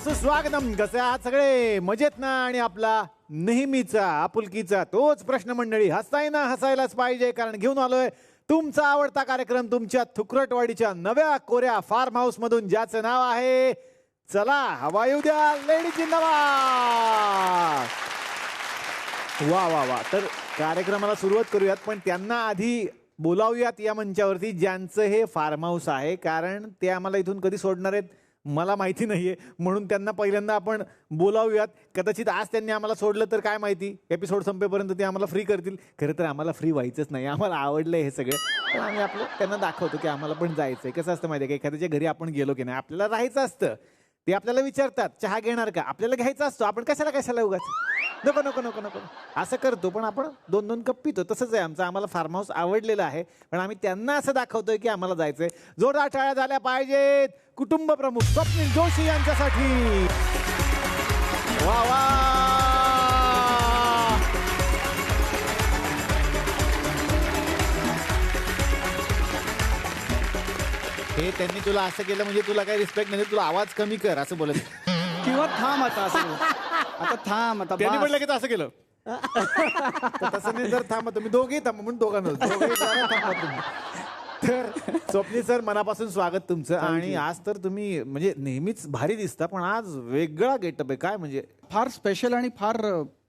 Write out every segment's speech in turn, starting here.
सुस्वागतम. कसे आहात सगळे? मजेत ना? आणि आपला नेहमीचा आपुलकीचा तोच प्रश्न मंडळी, हसताय ना? हसायलाच पाहिजे, कारण घेऊन आलोय तुमचा आवडता कार्यक्रम तुमच्या थुकरटवाडीच्या नव्या कोऱ्या फार्म हाऊस मधून, ज्याचं नाव आहे चला हवा येऊ द्या लेडीज जिंदाबाद. वा वा वा. तर कार्यक्रमाला सुरुवात करूयात, पण त्यांना आधी बोलावूयात या मंचावरती ज्यांचं हे फार्म हाऊस आहे, कारण ते आम्हाला इथून कधी सोडणार आहेत मला माहिती नाहीये, म्हणून त्यांना पहिल्यांदा आपण बोलावूयात. कदाचित आज त्यांनी आम्हाला सोडलं तर काय माहिती, एपिसोड संपेपर्यंत ते आम्हाला फ्री करतील. खरं तर आम्हाला फ्री व्हायचंच नाही, आम्हाला आवडलंय हे सगळं, पण आम्ही आपलं त्यांना दाखवतो की आम्हाला पण जायचंय. कसं असतं माहिती आहे का, एखाद्याच्या घरी आपण गेलो की नाही, आपल्याला राहायचं असतं, ते आपल्याला विचारतात चहा घेणार का, आपल्याला घ्यायचा असतो, आपण कशाला उगाच नको नको नको नको असं करतो, पण आपण 2-2 कप पितो. तसंच आहे आमचं, आम्हाला फार्म हाऊस आवडलेलं आहे, पण आम्ही त्यांना असं दाखवतोय की आम्हाला जायचंय. जोरदार टाळ्या झाल्या पाहिजेत कुटुंब प्रमुख स्वप्नील जोशी यांच्यासाठी. वा वा. हे त्यांनी तुला असं केलं म्हणजे तुला काही रिस्पेक्ट नाही, तुला आवाज कमी कर असं बोलत किंवा थांब आता असं आता थांब आता त्यांनी बास. म्हटलं की तसं केलं. तर तसं नाही, जर थांबा तुम्ही दोघेही थांबा, म्हणून दोघांना थांबा तुम्ही. तर स्वप्नील सर, मनापासून स्वागत तुमचं. आणि आज तर तुम्ही म्हणजे नेहमीच भारी दिसता, पण आज वेगळा गेटअप आहे. काय म्हणजे फार स्पेशल आणि फार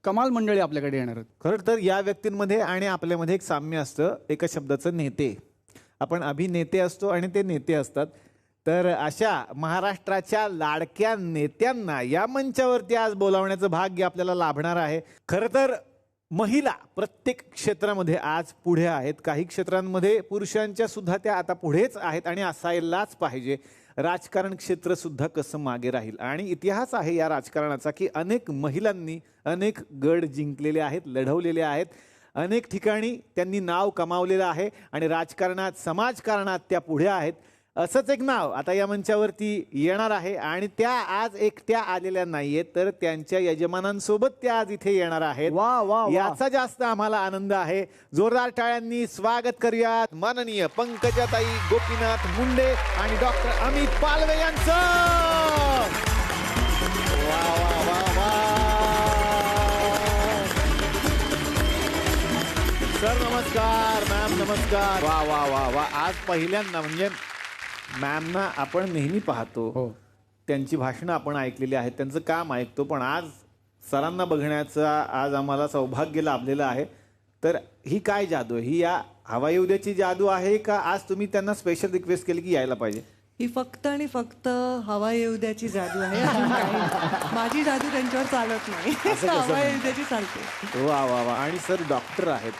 कमाल मंडळी आपल्याकडे येणार आहेत. खरं तर या व्यक्तींमध्ये आणि आपल्यामध्ये एक साम्य असतं, एका शब्दाचं नेते. आपण अभिनेते असतो आणि ते नेते असतात. तर अशा महाराष्ट्राच्या लाडक्या नेत्यांना या मंचावरती आज बोलावण्याचं भाग्य आपल्याला लाभणार आहे. खरं तर महिला प्रत्येक क्षेत्रामध्ये आज पुढे आहेत. काही क्षेत्रांमध्ये पुरुषांच्या सुद्धा त्या आता पुढेच आहेत आणि असायलाच पाहिजे. राजकारण क्षेत्र सुद्धा कसं मागे राहील, आणि इतिहास आहे या राजकारणाचा की अनेक महिलांनी अनेक गड जिंकलेले आहेत, लढवलेले आहेत, अनेक ठिकाणी त्यांनी नाव कमावलेलं आहे आणि राजकारणात समाजकारणात त्या पुढे आहेत. असंच एक नाव आता या मंचावरती येणार आहे, आणि त्या आज एकट्या आलेल्या नाहीयेत, तर त्यांच्या यजमानांसोबत त्या आज इथे येणार आहेत. वा वा वा. याचा जास्त आम्हाला आनंद आहे. जोरदार टाळ्यांनी स्वागत करूयात माननीय पंकजाताई गोपीनाथ मुंडे आणि डॉक्टर अमित पालवे यांचं. वा वा वा वा. सर नमस्कार, मॅम नमस्कार. वा वा वा वा. आज पहिल्यांदा म्हणजे मॅमना आपण नेहमी पाहतो, त्यांची भाषणं आपण ऐकलेली आहेत, त्यांचं काम ऐकतो, पण आज सरांना बघण्याचं आज आम्हाला सौभाग्य लाभलेलं आहे. तर ही काय जादू आहे? ही या हवा येऊ द्याची जादू आहे का आज तुम्ही त्यांना स्पेशल रिक्वेस्ट केली की यायला पाहिजे? ही फक्त आणि फक्त हवा येऊ द्याची जादू आहे, अजून काही नाही. माझी जादू त्यांच्यावर चालत नाही, हवा येऊ द्याची चालते. वा वा वा. आणि सर डॉक्टर आहेत,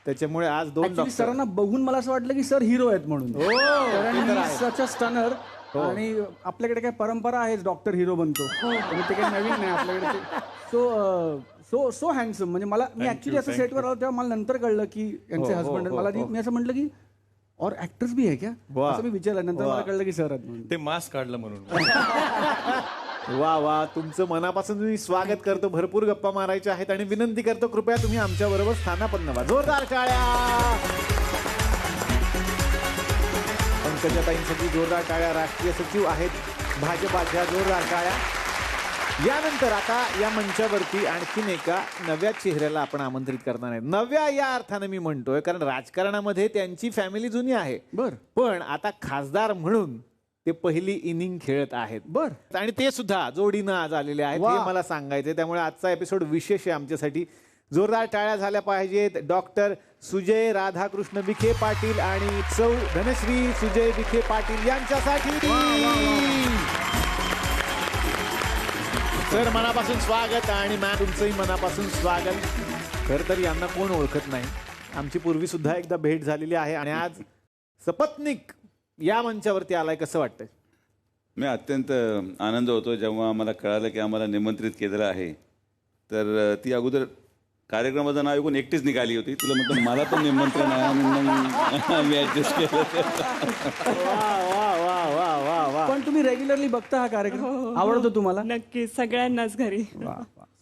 त्याच्यामुळे आज 2 Actually डॉक्टर. सरांना बघून मला असं वाटलं की सर हिरो आहेत म्हणून. सच अ स्टनर. आणि आपल्याकडे काय परंपरा आहे, डॉक्टर हिरो बनतो, ते काही नवीन नाही आपल्याकडे. So so handsome. म्हणजे मला, मी ऍक्च्युली असं सेटवर आलो तेव्हा मला नंतर कळलं की यांचे हसबंड. मला मी असं म्हटलं की और ऍक्टर्स भी आहे क्या, असं मी विचारलं. नंतर मला कळलं की सर आहेत म्हणून. ते मास्क काढलं म्हणून. वा वा. तुमचं मनापासून मी स्वागत करतो. भरपूर गप्पा मारायच्या आहेत आणि विनंती करतो कृपया तुम्ही आमच्या बरोबर स्थानापन्न व्हा. जोरदार टाळ्या. पंकजाताईंसाठी जोरदार टाळ्या. राष्ट्रीय सचिव आहेत भाजपाच्या. जोरदार टाळ्या. यानंतर आता या मंचावरती आणखीन एका नव्या चेहऱ्याला आपण आमंत्रित करणार आहे. नव्या या अर्थाने मी म्हणतोय, कारण राजकारणामध्ये त्यांची फॅमिली जुनी आहे, पण आता खासदार म्हणून ते पहिली इनिंग खेळत आहेत. आणि ते सुद्धा जोडीनं आज आलेले आहेत, हे मला सांगायचंय. त्यामुळे आजचा एपिसोड विशेष आहे आमच्यासाठी. जोरदार टाळ्या झाल्या पाहिजेत डॉक्टर सुजय राधाकृष्ण विखे पाटील आणि सौ धनश्री सुजय विखे पाटील यांच्यासाठी. सर मनापासून स्वागत, आणि मॅम तुमचंही मनापासून स्वागत. खरं तर यांना कोण ओळखत नाही, आमची पूर्वी सुद्धा एकदा भेट झालेली आहे, आणि आज सपत्नीक या मंचावरती आलाय. कसं वाटतंय? मी अत्यंत आनंद होतो जेव्हा आम्हाला कळालं की आम्हाला निमंत्रित केलेलं आहे. तर ती अगोदर कार्यक्रमाचं नाव ऐकून एकटीच निघाली होती. तिला म्हटलं मला पण निमंत्रण आहे, आणि मग मी ऍडजस्ट केलं. पण तुम्ही रेग्युलरली बघता हा कार्यक्रम? आवडतो तुम्हाला? नक्की, सगळ्यांनाच घरी.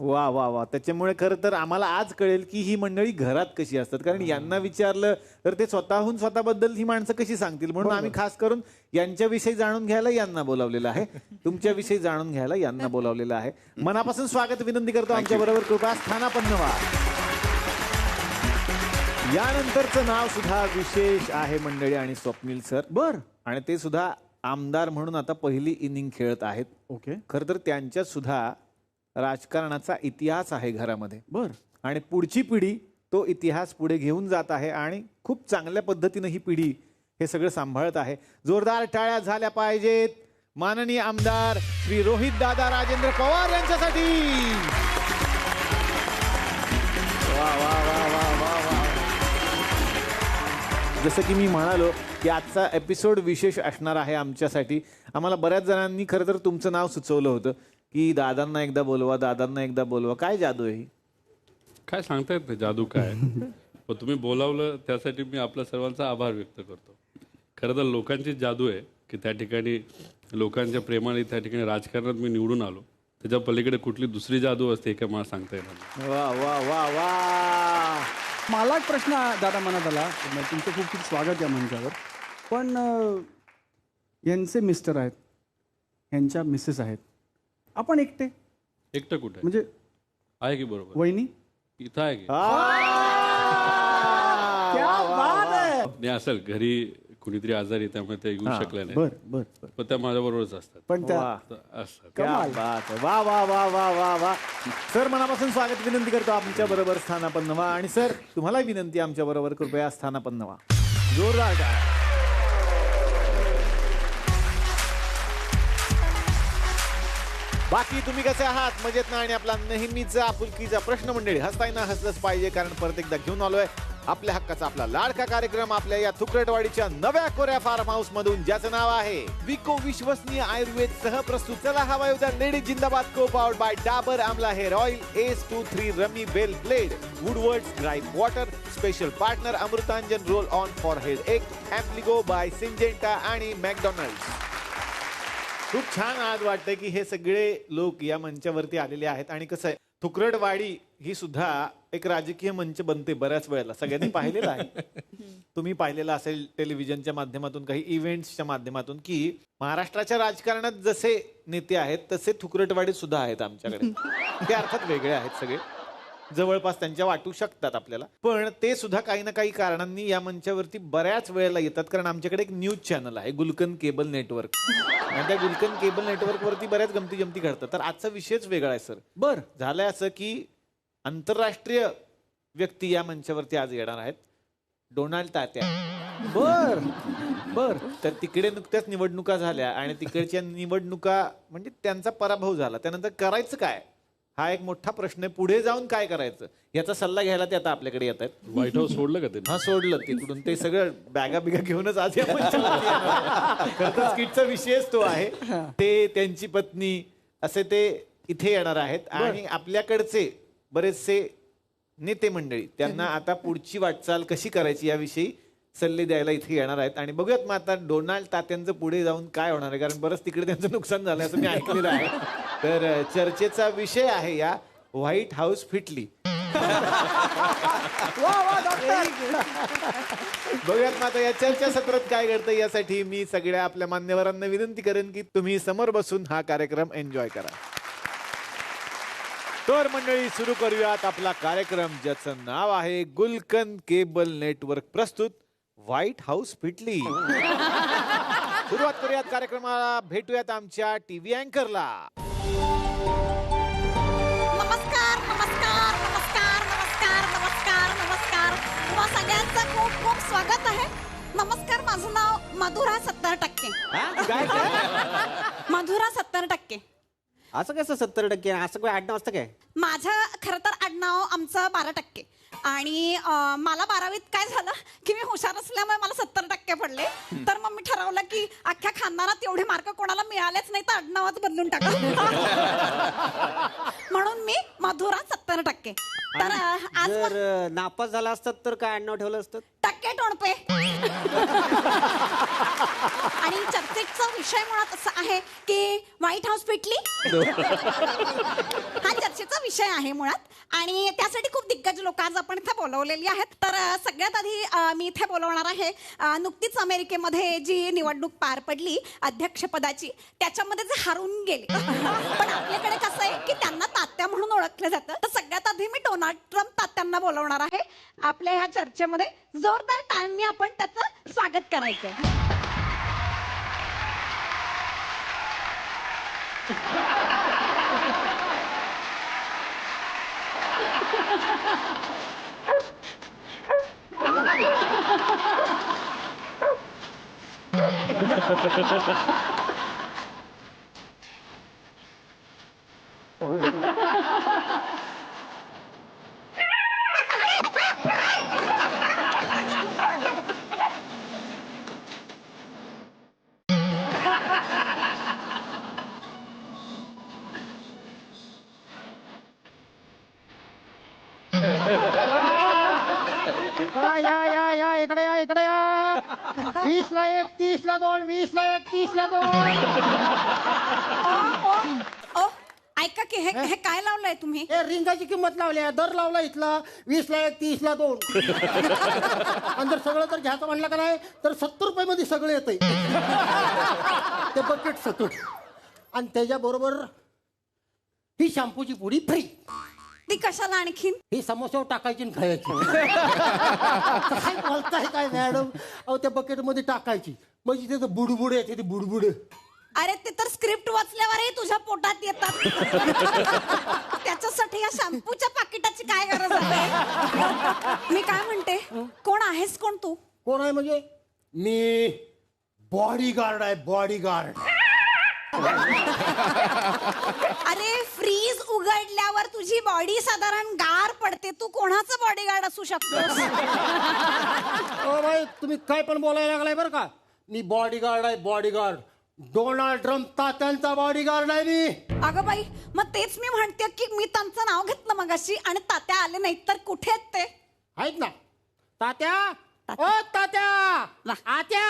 वा वा वा. त्याच्यामुळे खरं तर आम्हाला आज कळेल की ही मंडळी घरात कशी असतात, कारण यांना विचारलं तर ते स्वतःहून स्वतःबद्दल ही माणसं कशी सांगतील, म्हणून आम्ही खास करून यांच्याविषयी जाणून घ्यायला यांना बोलावलेलं आहे, तुमच्याविषयी जाणून घ्यायला यांना बोलावलेलं आहे. मनापासून स्वागत विनंती करतो आमच्या बरोबर कृपा स्थानापन्न व्हा. यानंतरचं नाव सुद्धा विशेष आहे मंडळी आणि स्वप्नील सर, बर. आणि ते सुद्धा आमदार म्हणून आता पहिली इनिंग खेळत आहेत. ओके. खर तर त्यांच्यात सुद्धा राजकारणाचा इतिहास आहे घरामध्ये, बर. आणि पुढची पिढी तो इतिहास पुढे घेऊन जात आहे आणि खूप चांगल्या पद्धतीनं ही पिढी हे सगळं सांभाळत आहे. जोरदार टाळ्या झाल्या पाहिजेत माननीय आमदार श्री रोहित दादा राजेंद्र पवार यांच्यासाठी. वा वा वा वा वा वा. जसं की मी म्हणालो की आजचा एपिसोड विशेष असणार आहे आमच्यासाठी. आम्हाला बऱ्याच जणांनी खरं तर तुमचं नाव सुचवलं होतं की दादांना एकदा बोलवा, दादांना एकदा बोलवा. काय जादू आहे ही? काय सांगता येत नाही जादू काय. पण तुम्ही बोलावलं त्यासाठी मी आपल्या सर्वांचा आभार व्यक्त करतो. खरं तर लोकांची जादू आहे की त्या ठिकाणी लोकांच्या प्रेमाने त्या ठिकाणी राजकारणात मी निवडून आलो. त्याच्या पलीकडे कुठली दुसरी जादू असते हे काय मला सांगता येणार नाही. वा वा वा वा. मला एक प्रश्न दादा मनात आला. तुमचं खूप खूप स्वागत या मंचावर. पण यांचे मिस्टर आहेत, ह्यांच्या मिसेस आहेत, आपण एकटे एकटं कुठे आहे? म्हणजे आहे की बरोबर वहिनी इथं आहे की नाही असेल घरी कुणीतरी आजारी त्यामुळे ते येऊ शकले नाही. बर बर बर. पण त्या माझ्या बरोबरच असतात. पण त्या असतात. क्या बात आहे. वा वा वा वा वा वा. सर मनापासून स्वागत विनंती करतो आमच्या बरोबर स्थानापन्न व्हा. आणि सर तुम्हाला विनंती आमच्या बरोबर कृपया स्थानापन्न व्हा. जोरदार टाळ्या. बाकी तुम्ही कसे आहात? मजेत ना? आणि आपला नेहमीचा आपुलकीचा प्रश्न मंडळी, हसताय ना? हसलंच पाहिजे, कारण परत एकदा घेऊन आलोय आपल्या हक्काचा आपला लाडका कार्यक्रम आपल्या या थुकरटवाडीच्या नव्या कोऱ्या फार्म हाऊस मधून, ज्याचं नाव आहे विको विश्वसनीय आयुर्वेद सहप्रस्तुत. चला हवा येऊ द्या लेडीज जिंदाबाद. को powered by Dabur Amla hair oil, ACE23 rummy bell blade, Woodward's gripe water, special partner Amrutanjan roll on for head एक, ॲम्प्लिगो बाय सिंजेंटा आणि मॅकडॉनल्ड्स. खूप छान आज वाटतंय की हे सगळे लोक या मंचावरती आलेले आहेत. आणि कसं आहे, थुकरटवाडी ही सुद्धा एक राजकीय मंच बनते बऱ्याच वेळेला. सगळ्यांनी पाहिलेलं आहे, तुम्ही पाहिलेलं असेल टेलिव्हिजनच्या माध्यमातून, काही इव्हेंट्सच्या माध्यमातून, की महाराष्ट्राच्या राजकारणात जसे नेते आहेत तसे थुकरटवाडीत सुद्धा आहेत आमच्याकडे. ते अर्थात वेगळे आहेत सगळे, जवळपास त्यांच्या वाटू शकतात आपल्याला, पण ते सुद्धा काही ना काही कारणांनी या मंचावरती बऱ्याच वेळेला येतात. कारण आमच्याकडे एक न्यूज चॅनल आहे गुलकन केबल नेटवर्क, आणि त्या गुलकन केबल नेटवर्क वरती बऱ्याच गमती जमती घडतात. तर आजचा विषयच वेगळा आहे सर. बर. झालंय असं की आंतरराष्ट्रीय व्यक्ती या मंचावरती आज येणार आहेत, डोनाल्ड तात्या. बर बर. तर तिकडे नुकत्याच निवडणुका झाल्या आणि तिकडच्या निवडणुका म्हणजे त्यांचा पराभव झाला. त्यानंतर करायचं काय हा एक मोठा प्रश्न आहे. पुढे जाऊन काय करायचं याचा सल्ला घ्यायला ते आता आपल्याकडे येत आहेत. व्हाईट हाऊस सोडलं का ते? हा, सोडलं तिकडून. ते सगळं बॅगा बिगा घेऊनच आज या मंचावरती येणार. स्किटचा विषयच तो आहे. ते त्यांची पत्नी असे ते इथे येणार आहेत. आणि आपल्याकडचे बरेचसे नेते मंडळी त्यांना आता पुढची वाटचाल कशी करायची याविषयी सल्ले द्यायला इथे येणार आहेत. आणि बघूयात मग आता डोनाल्ड तात्यांचं पुढे जाऊन काय होणार आहे, कारण बरंच तिकडे त्यांचं नुकसान झालं असं मी ऐकलेलं आहे. तर चर्चेचा विषय आहे या व्हाईट हाऊस फिटली. बघूयात मग आता या चर्चा सत्रात काय घडतं, यासाठी मी सगळ्या आपल्या मान्यवरांना विनंती करेन की तुम्ही समोर बसून हा कार्यक्रम एन्जॉय करा. तर मंडळी सुरू करूयात आपला कार्यक्रम, ज्याचं नाव आहे गुलकन केबल नेटवर्क प्रस्तुत व्हाईट हाऊस फिटली. सुरुवात करूयात कार्यक्रमाला. भेटूयात आमच्या टीव्ही अँकरला. नमस्कार नमस्कार नमस्कार नमस्कार नमस्कार नमस्कार. तुम्हा सगळ्यांचं खूप खूप स्वागत आहे. नमस्कार, माझं नाव मधुरा 70%. मधुरा 70%. असं कसं 70%? असं काय आडनाव असतं काय? माझं खरं तर आडनाव आमचं 12%. आणि मला 12वीत काय झालं की मी हुशार असल्यामुळे मला 70% पडले. तर मग मी ठरवलं की अख्ख्या खानदानात एवढे मार्क कोणाला मिळालेच नाही, तर आडनावच बदलून टाका. म्हणून मी मधुरा 70%. तर आज जर नापास झाला असतात तर काय आडनाव ठेवलं असतं? टक्के टोणपे. आणि चर्चेचा विषय मुळात असा आहे की व्हाईट हाऊस फिटली. हा चर्चेचा विषय आहे मुळात आणि त्यासाठी खूप दिग्गज लोक आज आपण इथे बोलवलेली आहेत. तर सगळ्यात आधी मी इथे बोलवणार आहे नुकतीच अमेरिकेमध्ये जी निवडणूक पार पडली अध्यक्षपदाची, त्याच्यामध्ये जे हारून गेले. पण आपल्याकडे कसं आहे की त्यांना तात्या म्हणून ओळखलं जातं. तर सगळ्यात आधी मी डोनाल्ड ट्रम्प तात्यांना बोलवणार आहे आपल्या ह्या चर्चेमध्ये. जोरदार टाळ्यांनी आपण त्याचं स्वागत करायचं. या इकडे या 20 ला 1 30 ला 2 20 ला 1 30 ला 2. ओ ऐका की हे काय लावलंय तुम्ही? हे रिंगाची किंमत लावली आहे, दर लावला इथला 20 ला 1 30 ला 2. आणि जर सगळं जर घ्यायचं म्हणलं का नाही तर 70 रुपये मध्ये सगळं येतंय. ते बकेट सकट आणि त्याच्याबरोबर ही शॅम्पूची पुडी फ्री. ती कशाला आणखीन? ही समोस्यावर टाकायची आणि खायची. काय बोलताय काय मॅडम? अहो त्या बकेट मध्ये टाकायची म्हणजे तिथं बुडबुड येते, ती बुडबुड. अरे ते तर स्क्रिप्ट वाचल्यावरही तुझ्या पोटात येतात. त्याच्यासाठी या शॅम्पूच्या पाकिटाची काय गरज आहे? मी काय म्हणते, कोण आहेस कोण तू? कोण आहे म्हणजे? मी बॉडीगार्ड आहे, बॉडीगार्ड. अरे फ्रीज उघडल्यावर तुझी बॉडी साधारण गार पडते. तू कोणाचं बॉडीगार्ड असू शकतोस? ओ भाई तुम्ही काय पण बोलायला लागलाय बरं का. मी बॉडीगार्ड आहे, बॉडीगार्ड. डोनाल्ड ट्रम्प तात्यांचा बॉडीगार्ड आहे मी. अगं बाई, मग तेच मी म्हणते की मी त्यांचं नाव घेतलं मगाशी आणि तात्या आले नाहीत तर कुठे आहेत ते? आहेत ना तात्या. ओ तात्या, आत्या.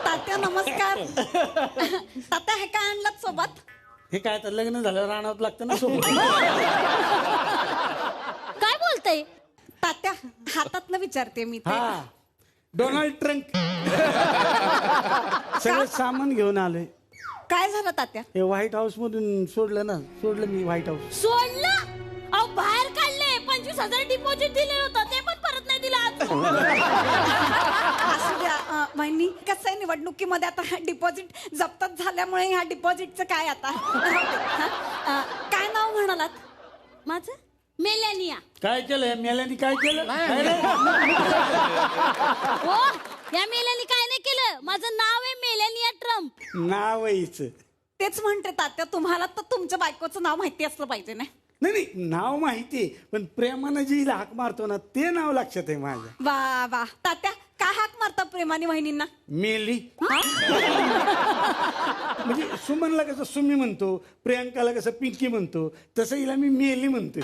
तात्या नमस्कार. तात्या हे काय आणलं सोबत? हे काय तर लग्न झालं राहणार लागतं ना सोबत. काय बोलतय तात्या? हातातलं विचारते मी ते. डोनाल्ड ट्रम्प सगळं सामान घेऊन आलोय. काय झालं तात्या? हे व्हाईट हाऊस मधून सोडलं मी व्हाईट हाऊस. सोडलं? अहो बाहेर काढले. 25,000 डिपॉझिट दिले होतं ते पण परत नाही दिलं आज. असू द्या बहिणी, कसं आहे निवडणुकीमध्ये आता डिपॉझिट जप्तच झाल्यामुळे ह्या डिपॉझिटचं काय आता. काय नाव म्हणालात माझं? मेलॅनिया. काय केलं मेल्याने? काय केलं? हो, या मेल्याने काय नाही केलं. माझं नाव आहे मेलॅनिया ट्रम्प. नाव यायचं. तेच म्हणते तात्या, तुम्हाला तर तुमच्या बायकोचं नाव माहिती असलं पाहिजे ना. नाही नाव माहितीये पण प्रेमानं जी हाक मारतो ना ते नाव लक्षात आहे माझ्या. वा वा तात्या, काय हाक मारता प्रेमाने वहिनींना? मेली. म्हणजे सुमनला कसं सुमी म्हणतो, प्रियांकाला कसं पिंकी म्हणतो, तसं हिला मी मेली म्हणतो.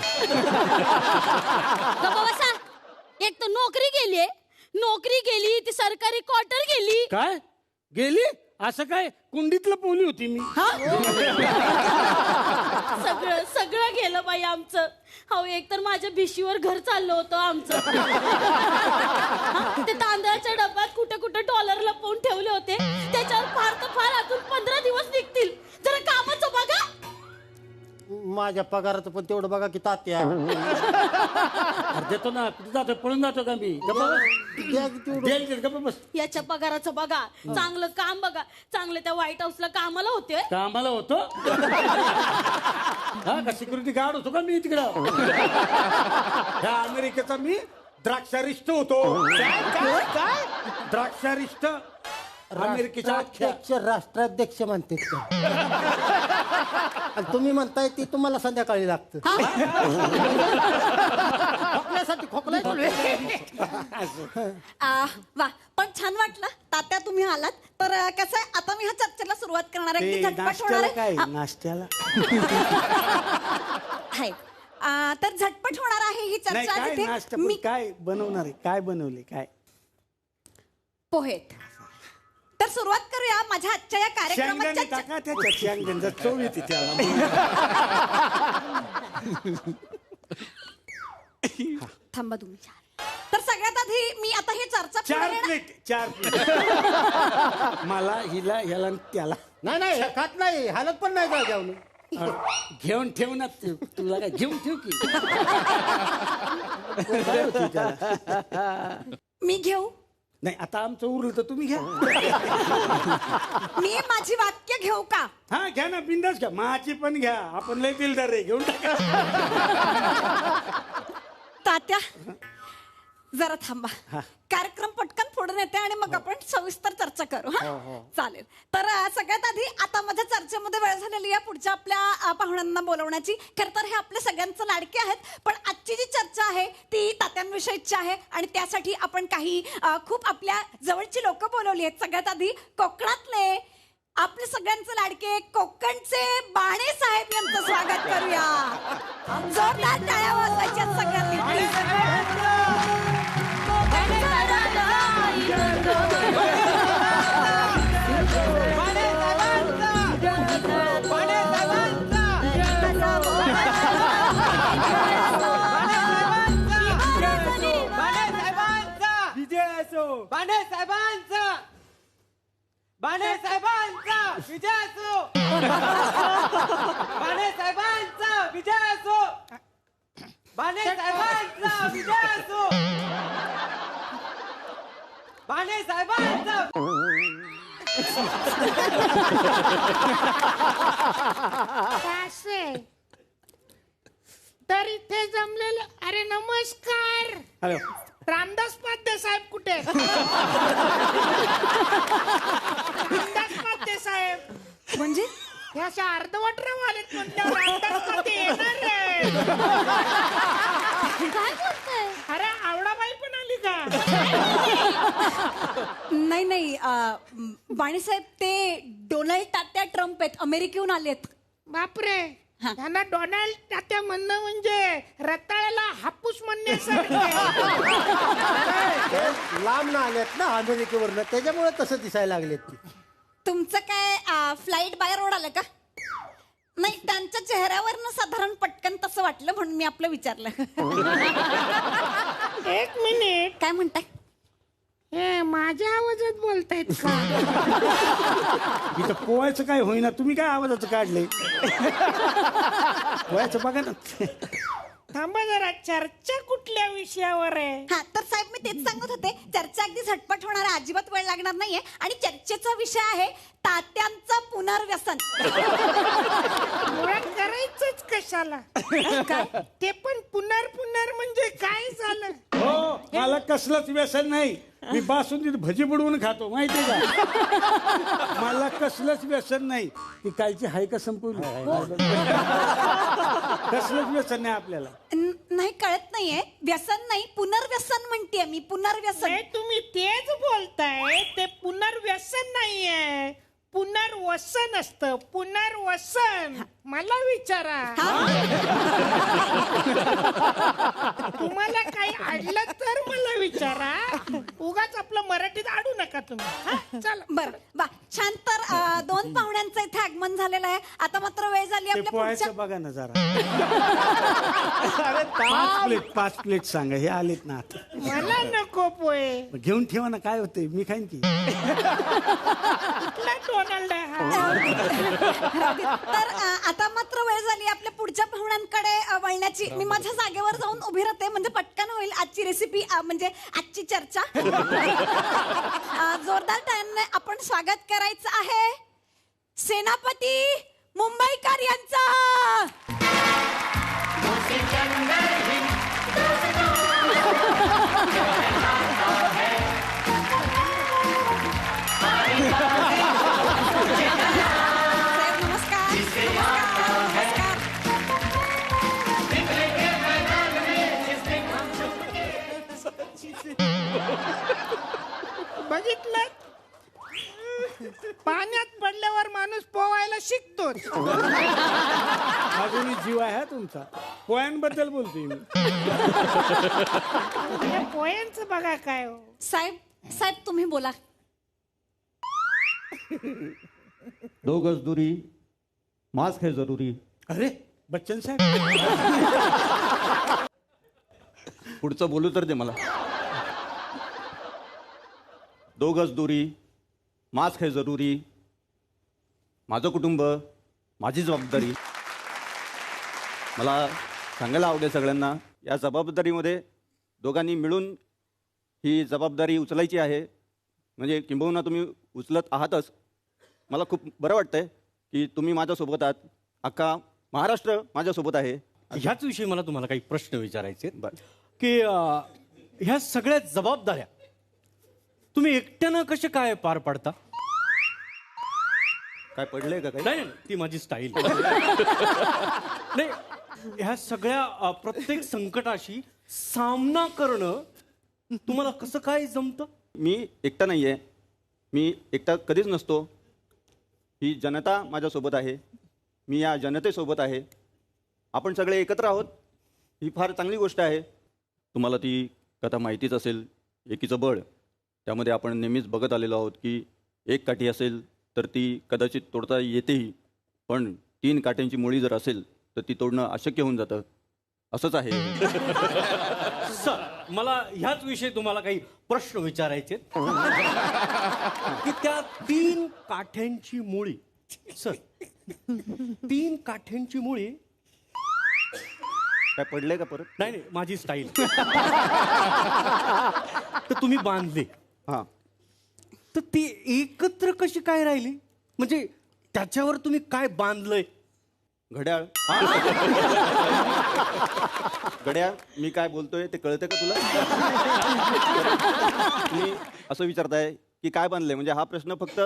एक तर नोकरी गेली ती सरकारी क्वार्टर गेली. काय गेली? असं काय? कुंडीतलं पोली होती मी. सगळं गेलं बाई आमचं. हो, एक तर माझ्या भिशीवर घर चाललं होतं आमचं. ते तांदळाच्या डब्यात कुठे कुठे डॉलर लपवून ठेवले होते. त्याच्यावर फार तर फार अजून 15 दिवस निघतील. जरा कामाचं बघा. माझ्या पगाराचं पण तेवढं बघा की तात्या. देतो ना. कुठे जातो? पळून जातो का मी? बस. याच्या पगाराचं बघा, चांगलं काम बघा. चांगलं त्या व्हाईट हाऊसला कामाला होते. कामाला होतो का? सिक्युरिटी गार्ड होतो का मी तिकडं? ह्या अमेरिकेचा मी द्राक्षारिष्ट होतो. काय? द्राक्षारिष्ट अमेरिकेच्या अध्यक्ष राष्ट्राध्यक्ष म्हणते. आणि तुम्ही म्हणताय ती तुम्हाला संध्याकाळी लागतं खोकल्यासाठी खोकला वा पण छान वाटलं तात्या तुम्ही आलात तर कसं आहे आता मी ह्या चर्चेला सुरुवात करणार आहे की झटपट होणार आहे नाश्त्याला आहे. तर झटपट होणार आहे ही चर्चा जिथे मी काय बनवणार आहे काय बनवले काय पोहेत. तर सुरुवात करूया माझ्या आजच्या या कार्यक्रमाच्या थांबा तुम्ही. तर सगळ्यात आधी मी आता ही चर्चा चार मला हिला ह्याला त्याला नाही खात नाही हालत पण नाही का जेवण घेऊन ठेव ना तुला काय घेऊन ठेव की मी घेऊ नाही आता आमचं उरलं तर तुम्ही घ्या मी माझी वाक्य घेऊ का? हा घ्या ना बिंदास घ्या माझी पण घ्या आपण लय दिलदार रे घेऊन टाका तात्या जरा थांबा कार्यक्रम पटकन पुढे नेते आणि मग आपण सविस्तर चर्चा करू. हा चालेल. तर सगळ्यात आधी आता माझ्या चर्चेमध्ये वेळ झालेली आहे पुढच्या आपल्या पाहुण्यांना बोलवण्याची. खरं तर हे आपल्या सगळ्यांचं लाडके आहेत पण आजची जी चर्चा आहे ती तात्यांविषयीची आहे आणि त्यासाठी आपण काही खूप आपल्या जवळची लोक बोलवली आहेत. सगळ्यात आधी कोकणातले आपले सगळ्यांचे लाडके कोकणचे बाणे साहेब यांचं स्वागत करूया. जोरदार टाळ्या वाजवायच्या सगळ्यांनी. बाणे साहेबांचा विजय असो बाणे साहेबांचा विजय असो बाणे साहेबांचा विजय असो बाणे साहेबांचा तर इथे जमलेले अरे नमस्कार. हॅलो रामदास पाध्ये साहेब कुठे? रामदास पाध्ये साहेब म्हणजे हे अशा अर्धवट आलेत म्हटल्यावर रामदास पाध्ये येणार आहे. काय बोलतोय? अरे आवडाबाई पण आली का? नाही बाणीसाहेब ते डोनाल्ड तात्या ट्रम्प आहेत अमेरिकेहून आलेत. बापरे त्यांना डोनाल्ड तात्या म्हणणं म्हणजे रताळ्याला हापूस म्हणण्यासारखं. लांब ना आल्यात ना अमेरिकेवरनं त्याच्यामुळे तसं दिसायला लागलेत. तुमचं काय फ्लाईट बाय रोड आलं का? नाही त्यांच्या चेहऱ्यावरनं साधारण पटकन तसं वाटलं म्हणून मी आपलं विचारलं. एक मिनिट काय म्हणताय? हे माझ्या आवाजात बोलतायत का? इथं पोहायचं काय होईना तुम्ही काय आवाजाचं काढले पोहायचं बघा ना. थांबा जरा चर्चा कुठल्या विषयावर आहे? हा तर साहेब मी तेच सांगत होते चर्चा अगदी झटपट होणार आहे अजिबात वेळ लागणार नाहीये आणि चर्चेचा विषय आहे तात्यांचं पुनर्व्यसन. मुळात करायचंच कशाला? ते पण पुनर म्हणजे काय झालं? हो मला कसलंच व्यसन नाही मी बासुंदीत भजी बुडवून खातो माहिती का मला कसलंच व्यसन नाही. ती कालची हाय का संपवली कसलंच व्यसन नाही आपल्याला. नाही कळत नाहीये व्यसन नाही पुनर्व्यसन म्हणतेय मी पुनर्व्यसन. तुम्ही तेच बोलताय ते पुनर्व्यसन नाहीये पुनर्वसन असतं पुनर्वसन. मला विचारा तुम्हाला काही अडलं तर मला विचारा उगाच आपलं मराठीत अडू नका तुम्ही. चला बर वा छान. तर दोन पाहुण्यांचं इथे आगमन झालेलं आहे आता मात्र वेळ झाली आपल्या पुढच्या. बघा ना जरा 5 प्लेट सांगा हे आलेत ना आता. मला नको पोहे घेऊन ठेवा ना काय होते मी खाईन की. डोनाल्ड तर आता मात्र वेळ झाली आपल्या पुढच्या पाहुण्यांकडे वळण्याची. मी माझ्या जागेवर जाऊन उभी राहते म्हणजे पटकन होईल आजची रेसिपी म्हणजे आजची चर्चा. जोरदार टाळ्यांनी आपण स्वागत करायचं आहे सेनापती मुंबईकर यांचा. साहेब नमस्कार. बघितलं, पाण्यात पडल्यावर माणूस पोवायला शिकतोच. अजूनही जीव आहे हा तुमचा. पोयांबद्दल बोलतोय मी. या पोयांचं बघा काय हो. साहेब तुम्ही बोला. 2 गज दूरी, मास्क है जरूरी. अरे बच्चन साहेब, पुढचं बोलू तर दे मला. 2 गज दूरी, मास्क है जरूरी. माझं कुटुंब, माझी जबाबदारी. मला सांगायला आवडेल सगळ्यांना, या जबाबदारीमध्ये दोघांनी मिळून ही जबाबदारी उचलायची आहे. म्हणजे किंबहुना तुम्ही उचलत आहातच. मला खूप बरं वाटतंय की तुम्ही माझ्यासोबत आहात. अख्खा महाराष्ट्र माझ्यासोबत आहे. ह्याच विषयी मला तुम्हाला काही प्रश्न विचारायचे आहेत. बरं. की ह्या सगळ्या जबाबदाऱ्या तुम्ही एकट्यानं कसे काय पार पाडता? काय पडलंय का काही? नाही, ती माझी स्टाईल नाही. ह्या सगळ्या प्रत्येक संकटाशी सामना करणं तुम्हाला कसं काय जमतं? मी एकटा नाही आहे. मी एकटा कधीच नसतो. ही जनता माझ्यासोबत आहे. मी या जनतेसोबत आहे. आपण सगळे एकत्र आहोत. ही फार चांगली गोष्ट आहे. तुम्हाला ती कथा माहितीच असेल, एकीचं बळ. त्यामध्ये आपण नेहमीच बघत आलेलो आहोत की एक काठी असेल तर ती कदाचित तोडता येतेही, पण 3 काठ्यांची मुळी जर असेल तर ती तोडणं अशक्य होऊन जातं. असंच आहे. सर, मला ह्याच विषयी तुम्हाला काही प्रश्न विचारायचे आहेत. की त्या 3 काठ्यांची मुळी, सर 3 काठ्यांची मुळी. काय पडलंय का परत? नाही, माझी स्टाईल. तर तुम्ही बांधले, हां, तर ती एकत्र कशी काय राहिली? म्हणजे त्याच्यावर तुम्ही काय बांधलंय? घड्याळ. घड्याळ. मी काय बोलतोय ते कळतंय का तुला? तुम्ही असं विचारताय की काय बांधलंय, म्हणजे हा प्रश्न फक्त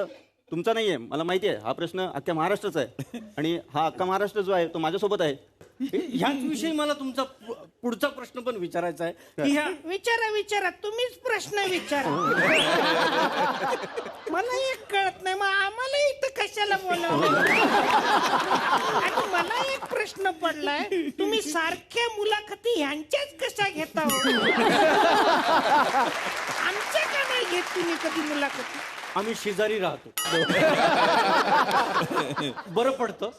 तुमचा नाही आहे. मला माहिती आहे हा प्रश्न अख्ख्या महाराष्ट्राचा आहे. आणि हा अख्खा महाराष्ट्र जो आहे तो माझ्यासोबत आहे. ह्याच विषयी मला तुमचा पुढचा प्रश्न पण विचारायचा आहे. की ह्या विचारा, तुम्हीच प्रश्न विचारा. मला एक कळत नाही, मग आम्हाला इथं कशाला बोलावं? आणि मला एक प्रश्न पडलाय, तुम्ही सारख्या मुलाखती ह्यांच्याच कशा घेता हो? आमच्या का नाही घेत तुम्ही कधी मुलाखती? आम्ही शेजारी राहतो. बरं पडतं.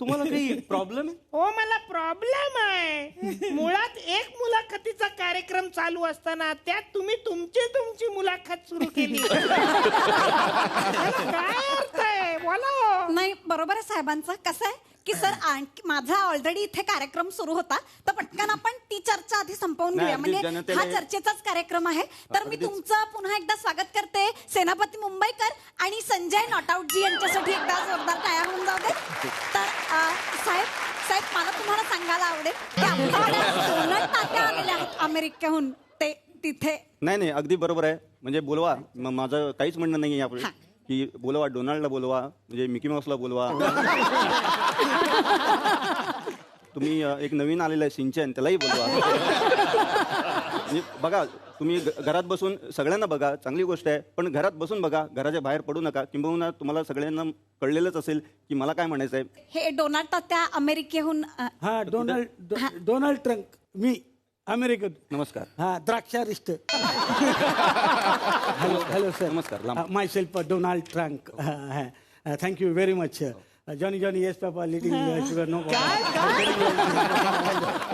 तुम्हाला काही प्रॉब्लेम आहे? हो, मला प्रॉब्लेम आहे. मुळात एक मुलाखतीचा कार्यक्रम चालू असताना त्यात तुम्ही तुमची मुलाखत सुरू केली. याला काय अर्थ आहे? बोला हो. नाही, बरोबर आहे साहेबांचं. कसं आहे की सर, माझा ऑलरेडी इथे कार्यक्रम सुरू होता, तर पटकन आपण ती चर्चा आधी संपवून घेऊया. म्हणजे हा चर्चेचाच कार्यक्रम आहे. तर मी तुमचं पुन्हा एकदा स्वागत करते. सेनापती मुंबईकर आणि संजय नॉटआउटजी यांच्यासाठी एकदा जोरदार टाळ्या होऊन जाऊ दे. तर साहेब मला तुम्हाला सांगायला आवडेल की आमच्याकडे डोनाल्ड तात्या आलेले आहेत अमेरिकेहून. ते तिथे नाही, अगदी बरोबर आहे. म्हणजे बोलवा. माझं काहीच म्हणणं नाही आहे यापुढे की बोलवा, डोनाल्डला बोलवा, म्हणजे मिकी माऊसला बोलवा. तुम्ही एक नवीन आलेला आहे सिंचन, त्यालाही बोलवा. म्हणजे बघा, तुम्ही घरात बसून सगळ्यांना बघा, चांगली गोष्ट आहे. पण घरात बसून बघा, घराच्या बाहेर पडू नका. किंबहुना तुम्हाला सगळ्यांना कळलेलंच असेल की मला काय म्हणायचं आहे. हे डोनाल्ड तात्या अमेरिकेहून. हा, डोनाल्ड ट्रम्प. मी अमेरिकेत. नमस्कार. हा, द्राक्षारिष्ट. Hello sir. नमस्कार. Myself Donald Trump. Thank you very much. Johnny yes papa, little sugar no.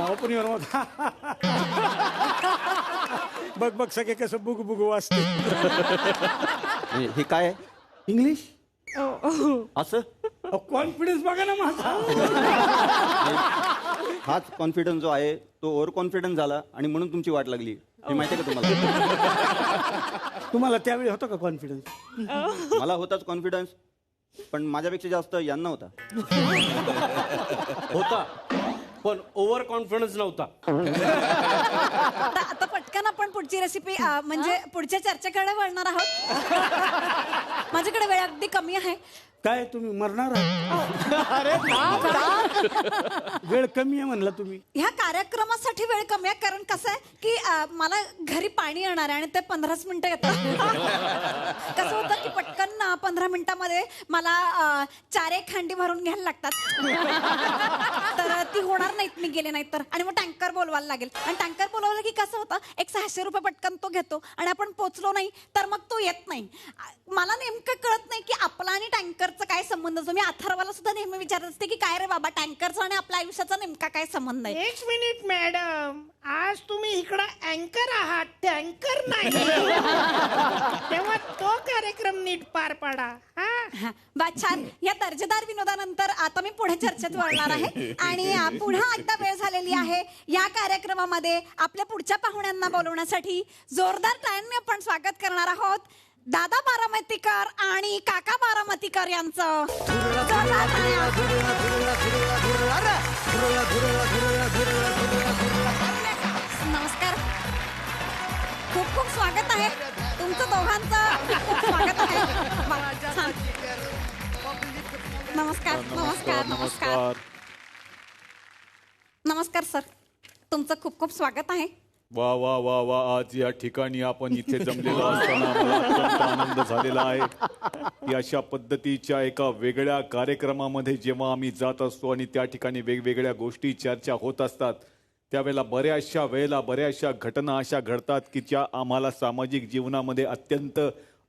Open your mouth. बघ सगळे कसं बुगू वाजते. हे काय आहे? इंग्लिश. असं कॉन्फिडन्स बघा ना माझा. हाच कॉन्फिडन्स जो आहे तो ओव्हर कॉन्फिडन्स झाला आणि म्हणून तुमची वाट लागली. हे माहिती आहे का तुम्हाला? तुम्हाला त्यावेळी होता का कॉन्फिडन्स? मला होताच कॉन्फिडन्स, पण माझ्यापेक्षा जास्त यांना होता. पण ओव्हर कॉन्फिडन्स नव्हता. आता पटकन आपण पुढची रेसिपी म्हणजे पुढच्या चर्चेकडे वळणार आहोत. माझ्याकडे वेळ अगदी कमी आहे. काय तुम्ही मरणार आहात? वेळ कमी आहे म्हणला तुम्ही. ह्या कार्यक्रमासाठी वेळ कमी आहे कारण कसं आहे की मला घरी पाणी येणार आहे आणि ते 15 मिनिटं येतं. कसं होतं की पटकन 15 मिनिटामध्ये मला 4 खांडी भरून घ्यायला लागतात. तर ती होणार नाहीत मी गेले नाहीत तर. आणि मग टँकर बोलवायला लागेल आणि टँकर बोलवलं की कसं होतं एक 600 रुपये पटकन तो घेतो आणि आपण पोचलो नाही तर मग तो येत नाही. मला नेमकं कळत नाही की आपला आणि टँकरचा काय संबंध असतो. मी अथर्वला सुद्धा नेहमी विचारत असते की काय रे बाबा टँकरचा आणि आपल्या आयुष्याचा नेमका काय संबंध आहे. एक मिनिट मॅडम, आज तुम्ही इकडं अँकर आहात, टँकर नाही. तेव्हा तो कार्यक्रम नीट पार पाडा. बा छान. या दर्जेदार विनोदानंतर आता मी पुढे चर्चेत वळणार आहे आणि पुन्हा एकदा वेळ झालेली आहे या कार्यक्रमामध्ये आपल्या पुढच्या पाहुण्यांना बोलवण्यासाठी जोरदार टाळ्यांनी आपण स्वागत करणार आहोत दादा बारामतीकर आणि काका बारामतीकर यांचं. नमस्कार, खूप खूप स्वागत आहे तुमचं दोघांचं. खूप स्वागत आहे. नमस्कार नमस्कार नमस्कार नमस्कार सर, तुमचं खूप खूप स्वागत आहे. वा वा वा वा, आज या ठिकाणी आपण इथे जमलेलो असताना मला अत्यंत आनंद झालेला आहे की अशा पद्धतीच्या एका वेगळ्या कार्यक्रमामध्ये जेव्हा आम्ही जात असतो आणि त्या ठिकाणी वेगवेगळ्या गोष्टी चर्चा होत असतात त्यावेळेला बऱ्याचशा घटना अशा घडतात की ज्या आम्हाला सामाजिक जीवनामध्ये अत्यंत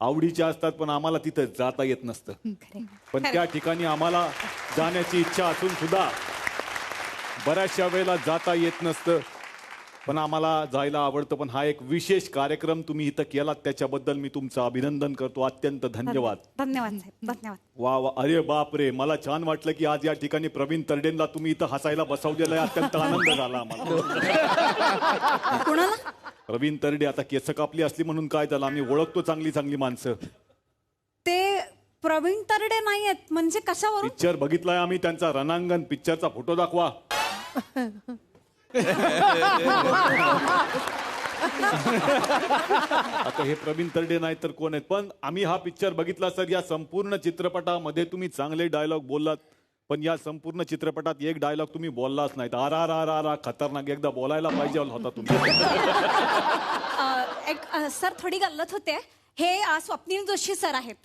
आवडीच्या असतात पण आम्हाला तिथं जाता येत नसतं. पण त्या ठिकाणी आम्हाला जाण्याची इच्छा असून सुद्धा बऱ्याचशा वेळेला जाता येत नसतं पण आम्हाला जायला आवडतं. पण हा एक विशेष कार्यक्रम तुम्ही इथं केलात त्याच्याबद्दल मी तुमचं अभिनंदन करतो. अत्यंत धन्यवाद. धन्यवाद साहेब, धन्यवाद. वा वा, अरे बाप रे, मला छान वाटलं की आज या ठिकाणी प्रवीण तरडेंना तुम्ही इथं हसायला बसवलेलं आहे. अत्यंत आनंद झाला आम्हाला. कोणाला? प्रवीण तरडे. आता केस कापली असली म्हणून काय झालं, आम्ही ओळखतो चांगली चांगली माणसं. ते प्रवीण तरडे नाही आहेत म्हणजे कशावर? पिक्चर बघितलाय आम्ही त्यांचा, रणांगण पिक्चरचा फोटो दाखवा. आता हे प्रवीण तरडे नाही तर कोण आहेत. पण आम्ही हा पिक्चर बघितला सर. या संपूर्ण चित्रपटामध्ये तुम्ही चांगले डायलॉग बोललात पण या संपूर्ण चित्रपटात एक डायलॉग तुम्ही बोललाच नाहीत. आर आर आर आर खतरनाक. एकदा बोलायला पाहिजे होता तुम्ही. सर थोडी गल्लत होते. हे स्वप्नील जोशी सर आहेत.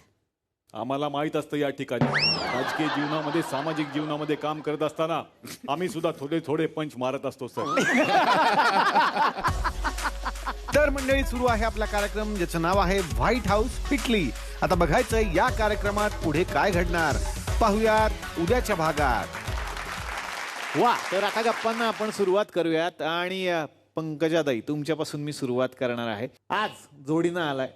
आम्हाला माहित असतं या ठिकाणी राजकीय जीवनामध्ये सामाजिक जीवनामध्ये काम करत असताना आम्ही सुद्धा थोडे थोडे पंच मारत असतो सर. तर मंडळी सुरू आहे आपला कार्यक्रम ज्याचं नाव आहे व्हाईट हाऊस पिटली. आता बघायचंय या कार्यक्रमात पुढे काय घडणार. पाहुयात उद्याच्या भागात. वा, तर आता गप्पांना आपण सुरुवात करूयात आणि पंकजाताई तुमच्यापासून मी सुरुवात करणार आहे. आज जोडीनं आलाय,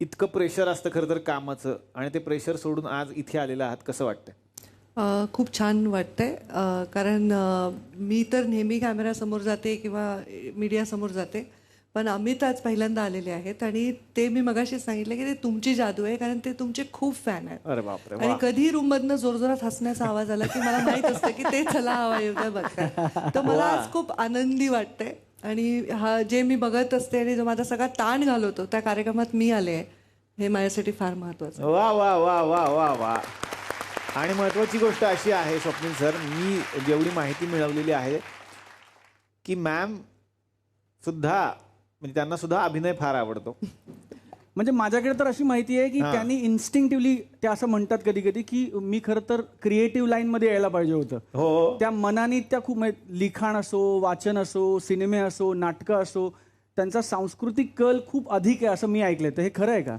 इतकं प्रेशर असतं खरं तर कामाचं आणि ते प्रेशर सोडून आज इथे आलेलं आहात, कसं वाटतंय? खूप छान वाटतंय कारण मी तर नेहमी कॅमेऱ्यासमोर जाते किंवा मीडियासमोर जाते पण अमित आज पहिल्यांदा आलेले आहेत आणि ते मी मगाशी सांगितलं की ते तुमची जादू आहे कारण ते तुमचे खूप फॅन आहेत. अरे बापरे. आणि कधी रूम मधनं जोरजोरात हसण्याचा आवाज आला की मला माहित असतं की ते चला हवा येऊ बघताय. तर मला आज खूप आनंदी वाटतंय आणि हा जे मी बघत असते आणि जो माझा सगळा ताण घालवतो त्या कार्यक्रमात मी आले हे माझ्यासाठी फार महत्वाचं. वा वा वा वा वा वा. आणि महत्वाची गोष्ट अशी आहे स्वप्नील सर, मी जेवढी माहिती मिळवलेली आहे की मॅम सुद्धा म्हणजे त्यांना सुद्धा अभिनय फार आवडतो. म्हणजे माझ्याकडे तर अशी माहिती आहे की त्यांनी इन्स्टिंक्टिव्हली ते असं म्हणतात कधी कधी की मी खरं तर क्रिएटिव्ह लाईन मध्ये यायला पाहिजे होतं. हो. त्या मनाने त्या खूप लिखाण असो, वाचन असो, सिनेमे असो, नाटकं असो, त्यांचा सांस्कृतिक कल खूप अधिक आहे असं मी ऐकलंय. तर हे खरं आहे का?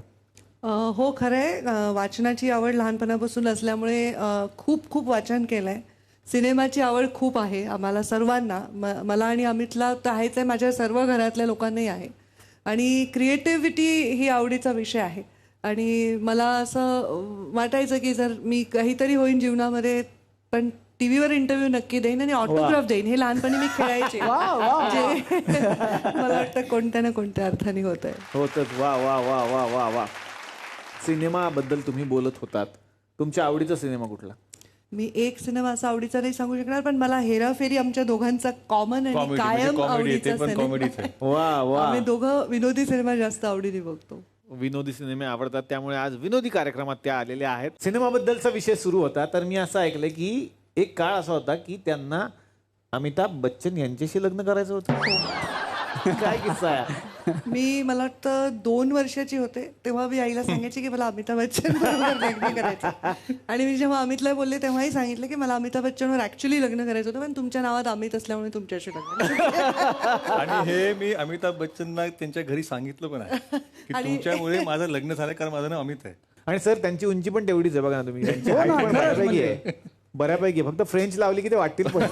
हो खरं आहे. वाचनाची आवड लहानपणापासून असल्यामुळे खूप खूप वाचन केलंय. सिनेमाची आवड खूप आहे आम्हाला सर्वांना. मला आणि अमितला तर आहेच आहे, माझ्या सर्व घरातल्या लोकांनाही आहे. आणि क्रिएटिव्हिटी ही आवडीचा विषय आहे आणि मला असं वाटायचं की जर मी काहीतरी होईन जीवनामध्ये पण टीव्हीवर इंटरव्ह्यू नक्की देईन आणि ऑटोग्राफ देईन. हे लहानपणी मी खेळायचे जे मला वाटतं कोणत्या ना कोणत्या अर्थाने होत आहे. होतच. वा वा वा वा वा वा. सिनेमाबद्दल तुम्ही बोलत होतात, तुमच्या आवडीचा सिनेमा कुठला? मी एक सिनेमा असा आवडीचा नाही सांगू शकणार पण मला हेराफेरी आमच्या दोघांचा कॉमन आणि कायम आवडीचा सिनेमा. वा वा. आम्ही दोघं विनोदी सिनेमा जास्त आवडीने बघतो. विनोदी सिनेमे आवडतात, त्यामुळे आज विनोदी कार्यक्रमात त्या आलेल्या आहेत. सिनेमाबद्दलचा विषय सुरू होता, तर मी असं ऐकलं की एक काळ असा होता की त्यांना अमिताभ बच्चन यांच्याशी लग्न करायचं होतं. काय किस्सा आहे? मला वाटतं 2 वर्षाची होते तेव्हा मी आईला सांगायची की मला अमिताभ बच्चन बरोबर लग्न करायचं. आणि मी जेव्हा अमितला बोलले तेव्हाही सांगितलं की मला अमिताभ बच्चनवर ऍक्च्युली लग्न करायचं होतं, पण तुमच्या नावात अमित असल्यामुळे तुमच्याशी लग्न. आणि हे मी अमिताभ बच्चनना त्यांच्या घरी सांगितलं पण आहे की तुमच्यामुळे माझं लग्न झालं, कारण माझं नाव अमित आहे. आणि सर त्यांची उंची पण तेवढीच आहे बघा ना तुम्ही. त्यांची height पण बऱ्यापैकी आहे, बऱ्यापैकी. फक्त फ्रेंच लावली की ते वाटतील पण.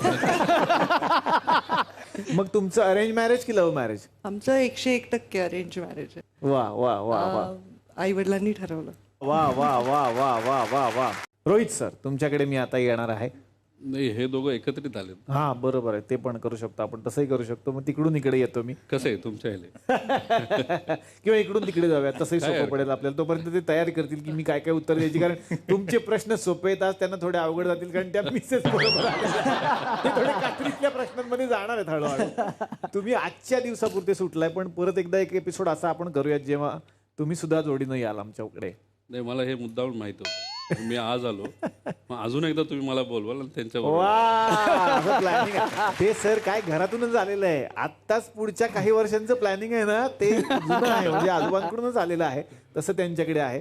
मग तुमचं अरेंज मॅरेज की लव्ह मॅरेज? आमचं 101% अरेंज मॅरेज आहे. वा वा वा वा. आई वडिलांनी ठरवलं. वा वा वा वा वा वा वा. रोहित सर, तुमच्याकडे मी आता येणार आहे. नाही, हे दोघं एकत्रित आले. हा बरोबर आहे, ते पण करू शकतो आपण, तसंही करू शकतो. मग तिकडून इकडे येतो मी. कसं आहे तुमच्या ह्याला? किंवा इकडून तिकडे जाऊया, तसंही सोपं पडेल आपल्याला. तोपर्यंत ते तयारी करतील की मी काय काय उत्तर द्यायची, कारण तुमचे प्रश्न सोपे आहेत, आज त्यांना थोडे अवघड जातील, कारण त्या मिसेस बरोबर ते थोडे कात्रीतल्या प्रश्नांमध्ये जाणार आहेत हळूहळू. तुम्ही आजच्या दिवसापुरते सुटलाय, पण परत एकदा एक एपिसोड असा आपण करूयात जेव्हा तुम्ही सुद्धा जोडीनं याल आमच्याकडे. नाही, मला हे मुद्दाम माहित होतं. मी आज आलो, मग अजून एकदा तुम्ही मला बोलवाल आणि त्यांच्याबरोबर. वा, प्लॅनिंग आहे ते सर. काय घरातूनच आलेलं आहे. आत्ताच पुढच्या काही वर्षांचं प्लॅनिंग आहे ना, ते जुनं आहे, म्हणजे आजोबांकडूनच आलेलं आहे, तसं त्यांच्याकडे आहे.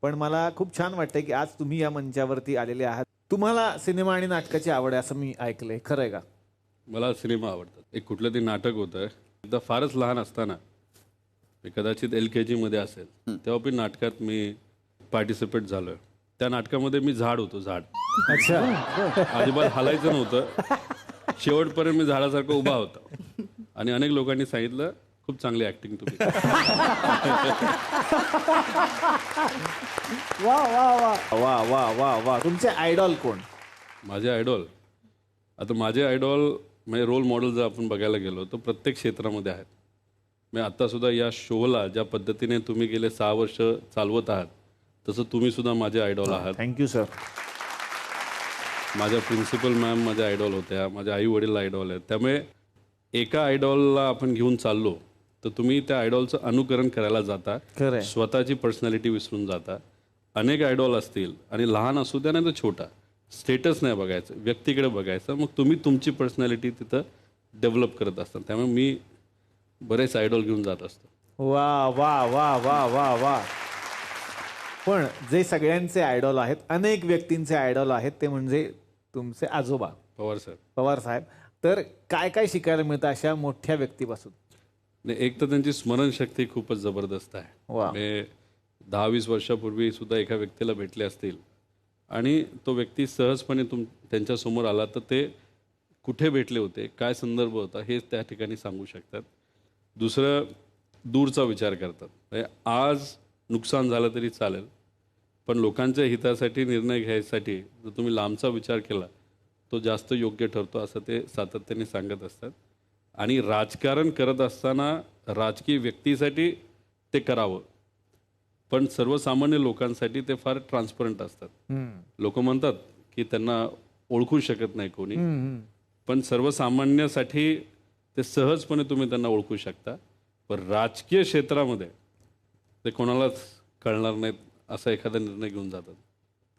पण मला खूप छान वाटतंय की आज तुम्ही या मंचावरती आलेले आहात. तुम्हाला सिनेमा आणि नाटकाची आवड आहे असं मी ऐकलंय, खरं आहे का? मला सिनेमा आवडतात. एक कुठलं तरी नाटक होतं एकदा, फारच लहान असताना, मी कदाचित LKG मध्ये असेल, तेव्हा पण नाटकात मी पार्टिसिपेट झालोय. त्या नाटकामध्ये मी झाड होतो. झाड. अच्छा. अजिबात हलायचं नव्हतं, शेवटपर्यंत मी झाडासारखं उभा होतो. आणि अनेक लोकांनी सांगितलं खूप चांगली ऍक्टिंग तुम्ही. वा वा वा वा वा वा वा. तुमचे आयडॉल कोण? माझे आयडॉल, आता माझे आयडॉल म्हणजे रोल मॉडेल जर आपण बघायला गेलो तर प्रत्येक क्षेत्रामध्ये आहेत. मी आत्तासुद्धा या शोला ज्या पद्धतीने तुम्ही गेले 6 वर्ष चालवत आहात, तसं तुम्ही सुद्धा माझे आयडॉल आहात. Thank you sir. माझ्या प्रिन्सिपल मॅम माझ्या आयडॉल होत्या, माझ्या आई वडील आयडॉल आहेत. त्यामुळे एका आयडॉलला आपण घेऊन चाललो तर तुम्ही त्या आयडॉलचं अनुकरण करायला जाता, स्वतःची पर्सनॅलिटी विसरून जाता. अनेक आयडॉल असतील आणि लहान असू द्या नाही तर छोटा, स्टेटस नाही बघायचं, व्यक्तीकडे बघायचं. मग तुम्ही तुमची पर्सनॅलिटी तिथं डेव्हलप करत असता. त्यामुळे मी बरेच आयडॉल घेऊन जात असतो. वा वा वा वा वा वा. पण जे सगळ्यांचे आयडॉल आहेत, अनेक व्यक्तींचे आयडॉल आहेत, ते म्हणजे तुमचे आजोबा पवार सर, पवार साहेब. तर काय काय शिकायला मिळतं अशा मोठ्या व्यक्तीपासून? नाही, एक तर त्यांची स्मरणशक्ती खूपच जबरदस्त आहे. म्हणजे 10-20 वर्षापूर्वी सुद्धा एका व्यक्तीला भेटले असतील आणि तो व्यक्ती सहजपणे त्यांच्यासमोर आला तर ते कुठे भेटले होते, काय संदर्भ होता, हे त्या ठिकाणी सांगू शकतात. दुसरं, दूरचा विचार करतात. म्हणजे आज नुकसान झालं तरी चालेल, पण लोकांच्या हितासाठी निर्णय घ्यायसाठी जर तुम्ही लांबचा विचार केला तो जास्त योग्य ठरतो, असं ते सातत्याने सांगत असतात. आणि राजकारण करत असताना राजकीय व्यक्तीसाठी ते करावं, पण सर्वसामान्य लोकांसाठी ते फार ट्रान्सपरंट असतात. लोक म्हणतात की त्यांना ओळखू शकत नाही कोणी, पण सर्वसामान्यासाठी ते सहजपणे तुम्ही त्यांना ओळखू शकता. पण राजकीय क्षेत्रामध्ये ते कोणालाच कळणार नाहीत असा एखादा निर्णय घेऊन जातात.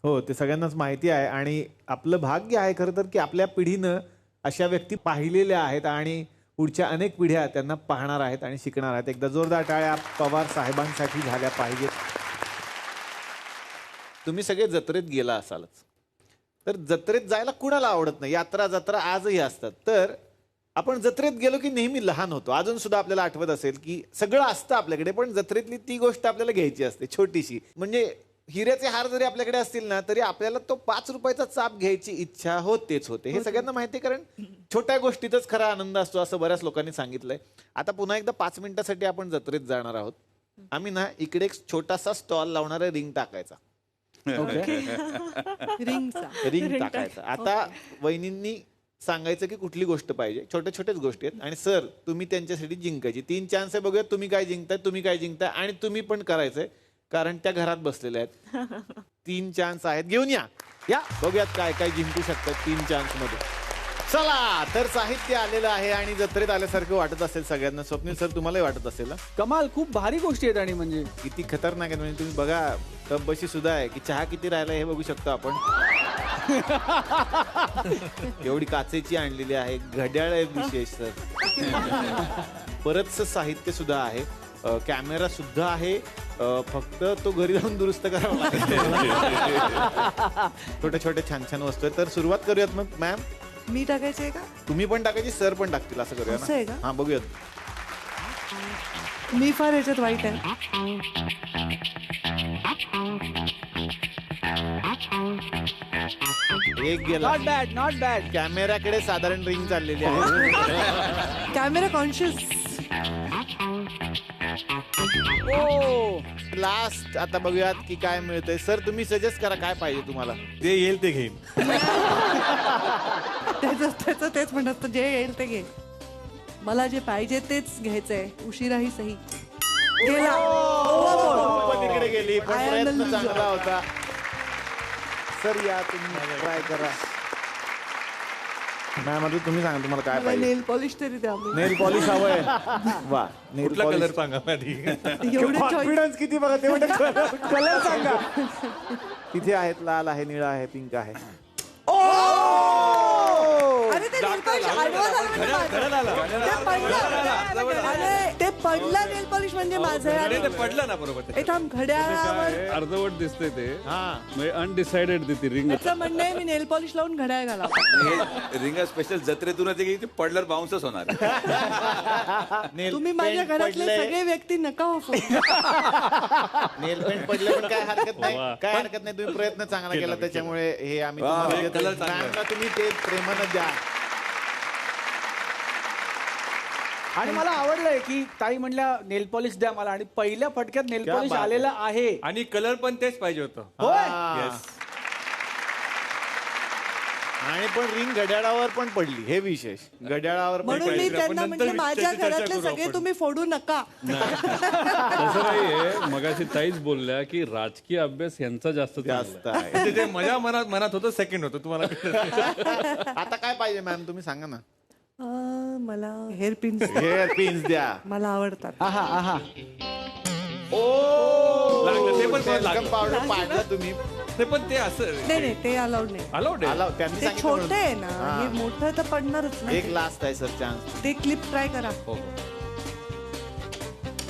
हो, ते सगळ्यांनाच माहिती आहे. आणि आपलं भाग्य आहे खरं तर की आपल्या पिढीनं अशा व्यक्ती पाहिलेल्या आहेत आणि पुढच्या अनेक पिढ्या त्यांना पाहणार आहेत आणि शिकणार आहेत. एकदा जोरदार टाळ्या पवार साहेबांसाठी झाल्या पाहिजेत. तुम्ही सगळे जत्रेत गेला असालच, तर जत्रेत जायला कुणाला आवडत नाही? यात्रा जत्रा आजही असतात. तर आपण जत्रेत गेलो की नेहमी लहान होतो. अजून सुद्धा आपल्याला आठवत असेल की सगळं असतं आपल्याकडे, पण जत्रेतली ती गोष्ट आपल्याला घ्यायची असते छोटीशी. म्हणजे हिऱ्याचे हार जरी आपल्याकडे असतील ना, तरी आपल्याला तो 5 रुपयाचा चाप घ्यायची इच्छा होतेच होते. हे सगळ्यांना माहिती आहे, कारण छोट्या गोष्टीतच खरा आनंद असतो असं बऱ्याच लोकांनी सांगितलंय. आता पुन्हा एकदा 5 मिनिटासाठी आपण जत्रेत जाणार आहोत. आम्ही ना इकडे एक छोटासा स्टॉल लावणारा रिंग टाकायचा. रिंग टाकायचा. आता वहिनींनी सांगायचं की कुठली गोष्ट पाहिजे. छोट्या छोट्याच गोष्टी आहेत आणि सर तुम्ही त्यांच्यासाठी जिंकायची. 3 चान्स आहे, बघूया तुम्ही काय जिंकताय, तुम्ही काय जिंकताय. आणि तुम्ही पण करायचंय, कारण त्या घरात बसलेल्या आहेत. 3 चान्स आहेत, घेऊन या बघूयात काय काय जिंकू शकतात 3 चान्स मध्ये. चला तर साहित्य आलेलं आहे आणि जत्रेत आल्यासारखं वाटत असेल सगळ्यांना. स्वप्नील सर तुम्हालाही वाटत असेल ना? कमाल, खूप भारी गोष्टी आहेत आणि म्हणजे किती खतरनाक आहे. म्हणजे तुम्ही बघा तब्बशी सुद्धा आहे की चहा किती राहिला हे बघू शकतो आपण. एवढी काचेची आणलेली आहे. घड्याळ आहे विशेष सर. बरंचसं साहित्य सुद्धा आहे. कॅमेरा सुद्धा आहे. फक्त तो घरी जाऊन दुरुस्त करावा लागेल. छोट्या छोट्या छान छान वस्तू आहेत. तर सुरुवात करूयात मग मॅम. मी टाकायचे आहे का? तुम्ही पण टाकायची, सर पण टाकतील, असं करूया असं आहे ना. का? हा बघूयात. मी फार ह्याच्यात वाईट आहे. एक गेला. Not bad, not bad. कॅमेऱ्याकडे साधारण रिंग चाललेली आहे. Camera conscious. लास्ट आता बघूयात की काय मिळतंय. सर तुम्ही सजेस्ट करा काय पाहिजे तुम्हाला. ते येईल ते घेईन. त्याचं तेच म्हणत, जे येईल ते घे. मला जे पाहिजे तेच घ्यायचंय. उशिराही सही. गेला. तिकडे गेली पण I am प्रयत्न the चांगला होता. सर या तुम्ही ट्राय करा. मॅम आता तुम्ही सांगा तुम्हाला काय पाहिजे. नेल पॉलिश तरी द्या. नेल पॉलिश हवंय. वा नेल कुठला पॉलिश. कलर सांगा आधी. एवढे कॉन्फिडन्स किती बघा ते म्हणतात. कलर सांगा. तिथे आहेत, लाल आहे, निळा आहे, पिंक आहे. अरे ते नेल पॉलिश आडवा झाला म्हणजे माझं. अरे ते पडलं नेल पॉलिश म्हणजे माझं. ते पडलं ना बरोबर. हे थांब, घड्याळावर अर्धवट दिसते ते. हा म्हणजे अनडिसाइडेड ती रिंग. त्याचं म्हणणं आहे मी नेल पॉलिश लावून घड्याळ घाला. रिंग स्पेशल जत्रेतूनच आहे की पडल्यावर बाउन्सच होणार. तुम्ही माझ्या घरातले सगळे व्यक्ती नका हो. नेल पेंट पडलं पण काय हरकत नाही. काय हरकत नाही. तुम्ही प्रयत्न चांगला केला त्याच्यामुळे हे आम्ही तुम्हाला देतो. मॅमला तुम्ही ते प्रेमानं द्या. आणि मला आवडलंय की ताई म्हणल्या नेल पॉलिश द्या मला, आणि पहिल्या फटक्यात नेल क्या पॉलिश बात आलेला आहे. आणि कलर पण तेच पाहिजे होतं. हा. आणि पण रिंग घड्याळावर पण पडली, हे विशेष. घड्याळावर पण म्हणून मी पडली. त्यांना म्हटलं माझ्या घरातले सगळे तुम्ही फोडू नका. तसं नाहीये. मगाशी ताईच बोलल्या की राजकीय अभ्यास यांचा जास्त जास्त चांगला आहे. ते मजा मनात होतं, सेकंड होतं तुम्हाला. आता काय पाहिजे मॅम तुम्ही सांगा ना. मला हेअर पिन्स. हेअर पिन्स द्या. मला आवडतात. आहा आहा. लागलं ते पण लागलं. पावडर पाडलं तुम्ही. ते पण ते असं नाही नाही ते अलाउड नाही. अलाउड आला त्यांनी ते सांगितलं छोटे आहे ना. हा. हे मोठं तर पडणारच ना. एक लास्ट आहे सर चान्स. ते क्लिप ट्राय करा.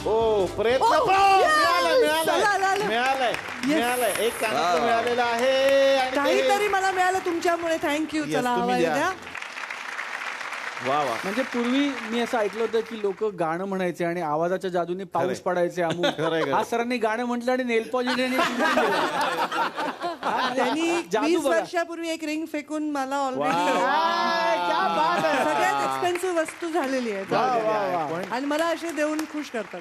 ओ प्रयत्न. Oh, मिळालंय, yes! चला, मिळालंय, आलं. मिळालंय, मिळालंय. एक कानातलं मिळालेलं आहे. आणि ते- काहीतरी मला मिळालं तुमच्यामुळे. थँक्यू. Yes, चला तुम्ही आवाज द्या. द्या. वा वा. म्हणजे पूर्वी मी असं ऐकलं होतं की लोक गाणं म्हणायचे आणि आवाजाच्या जादूने पाऊस पडायचे. खरंय. हा सरांनी गाणं म्हटलं आणि नेल पॉलिश त्यांनी जादू 20 बघा. वर्षापूर्वी एक रिंग फेकून मला ऑलरेडी क्या बात आहे. सगळ्यात एक्सपेन्सिव्ह वस्तू झालेली आहे. पण आणि मला असे देऊन खुश करतात.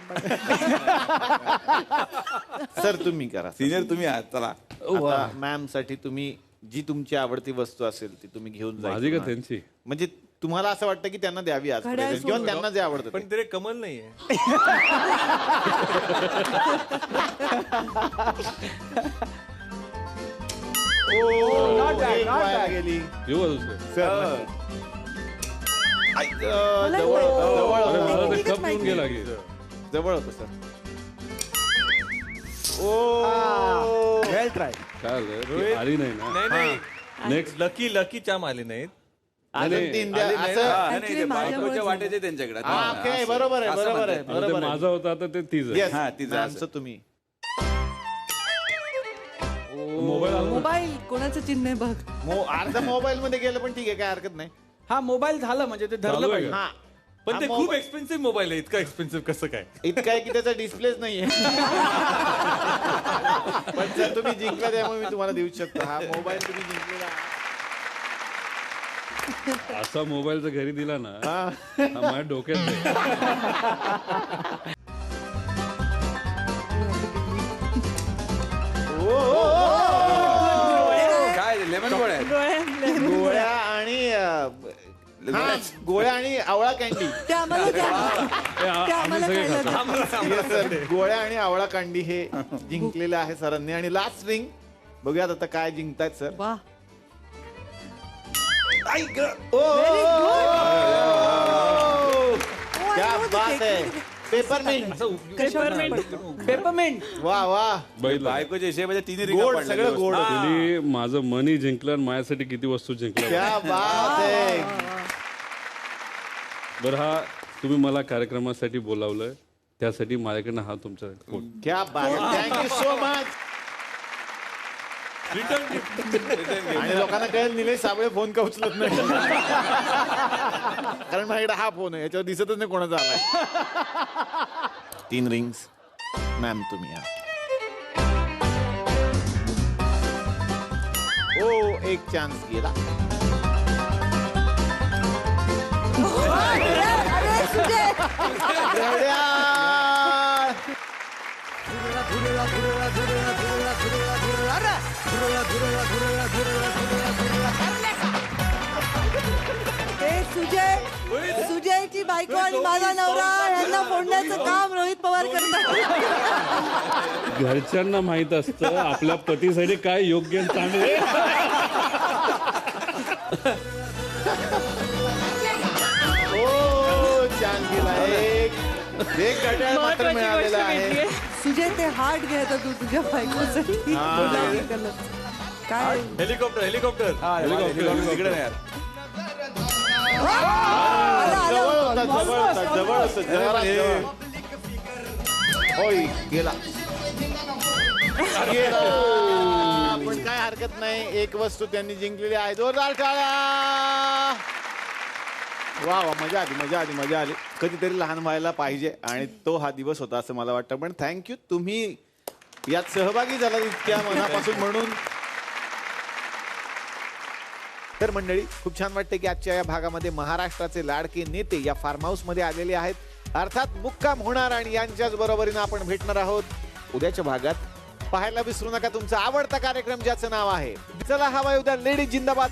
सर तुम्ही करा. सिनियर तुम्ही आहात. चला मॅम साठी तुम्ही जी तुमची आवडती वस्तू असेल ती तुम्ही घेऊन माझी का जा. त्यांची? म्हणजे तुम्हाला असं वाटतं की त्यांना द्यावी आज घड्याळ present किंवा सोडून. त्यांना जे आवडतं पण ते. ते कमल नाहीये. Not bad, एक not वाया bad. गेली. येऊ का दुसरं? सर मला जवळ होतं, जवळ अरे होतं. मला ते technique च कप येऊन माहिती गेला की. जवळ होतं सर. ओ वेल ट्राय. काय झालं? ती आली नाही ना. नाही नेक्स्ट. लकी चाम आले नाहीत. अजून तीन द्या. आले नाही असं ना. नाही, Actually ते माझ्यामुळेच बायकोच्या झालं. वाट्याचे त्यांच्याकडे. हा, okay, बरोबर आहे, असं बरोबर आहे, म्हणतात. बरोबर ते आहे. माझा होता आता ते तीच आहे. Yes, हा, तिचं मॅमचं असं. तुम्ही. मोबाईल आला. मोबाईल कोणाचं चिन्ह आहे बघ. अर्धा मोबाईल मध्ये गेलं पण ठीक आहे, काय हरकत नाही. हा मोबाईल झालं म्हणजे ते धरलं चालू आहे पाहिजे. का? हा पण हा ते खूप मोबाईल- एक्सपेन्सिव्ह मोबाईल आहे. इतका एक्सपेन्सिव्ह कसं काय? इतकं आहे की त्याचा डिस्प्लेच नाहीये. पण जर तुम्ही जिंकला त्यामुळे मी तुम्हाला देऊ शकतो. हा मोबाईल तुम्ही जिंकलेला आहे. असा मोबाईल जर घरी दिला ना, हा माझ्या डोक्यात जाईल. काय लेमन गोळ्या आहेत? गोळ्या आणि गोळ्या आणि आवळा कॅन्डी. ते आम्हाला द्या. ते आम्ही आम्हाला सगळे खायला खातो. द्या. Yes, sir. गोळ्या आणि आवळा कांडी हे जिंकलेलं आहे सरांनी. आणि लास्ट रिंग बघूयात आता काय जिंकतायत सर. वा. क्या बात आहे पेपरमेंट पेपरमेंट वा वा बायकोच्या हिशेबाच्या तिन्ही रिंगा गोड पडल्या सगळं व्यवस्थित. गोड तिने माझं मनही जिंकलं आणि माझ्यासाठी किती वस्तू जिंकल्या क्या बात आहे बरं हा तुम्ही मला कार्यक्रमासाठी बोलावलंय त्यासाठी माझ्याकडनं हा तुमचा कोट. क्या बात थँक्यू सो मच आणि लोकांना कळेल निलेश साबळे फोन का उचलत नाही कारण माझ्याकडे हा फोन आहे याच्यावर दिसतच नाही कोणाचा आलाय 3 रिंग्स मॅम तुम्ही या ओ एक चान्स गेला सुजयची बायको आणि माझा नवरा यांना फोडण्याचं काम रोहित पवार करतात. घरच्यांना माहित असतं आपल्या पतीसाठी काय योग्य आणि चांगले ओ चान्स गेला एक घड्याळ मात्र मिळालेला आहे सुजय ते हार्ट घ्यायचं तू तुझ्या बायकोसाठी काय हेलिकॉप्टर हेलिकॉप्टर तिकडे नाही यार. जवळ होता होय गेला पण काय हरकत नाही एक वस्तू त्यांनी जिंकलेली आहे जोरदार टाळ्या वा वा मजा आली कधीतरी लहान व्हायला पाहिजे आणि तो हा दिवस होता असं मला वाटतं पण थँक्यू तुम्ही यात सहभागी झाला इतक्या मनापासून म्हणून तर मंडळी खूप छान वाटते की आजच्या या भागामध्ये महाराष्ट्राचे लाडके नेते या फार्म हाऊस मध्ये आलेले आहेत अर्थात मुक्काम होणार आणि यांच्याच बरोबरीनं आपण भेटणार आहोत उद्याच्या भागात पाहायला विसरू नका तुमचा आवडता कार्यक्रम ज्याचं नाव आहे चला हवा उद्या लेडीज जिंदाबाद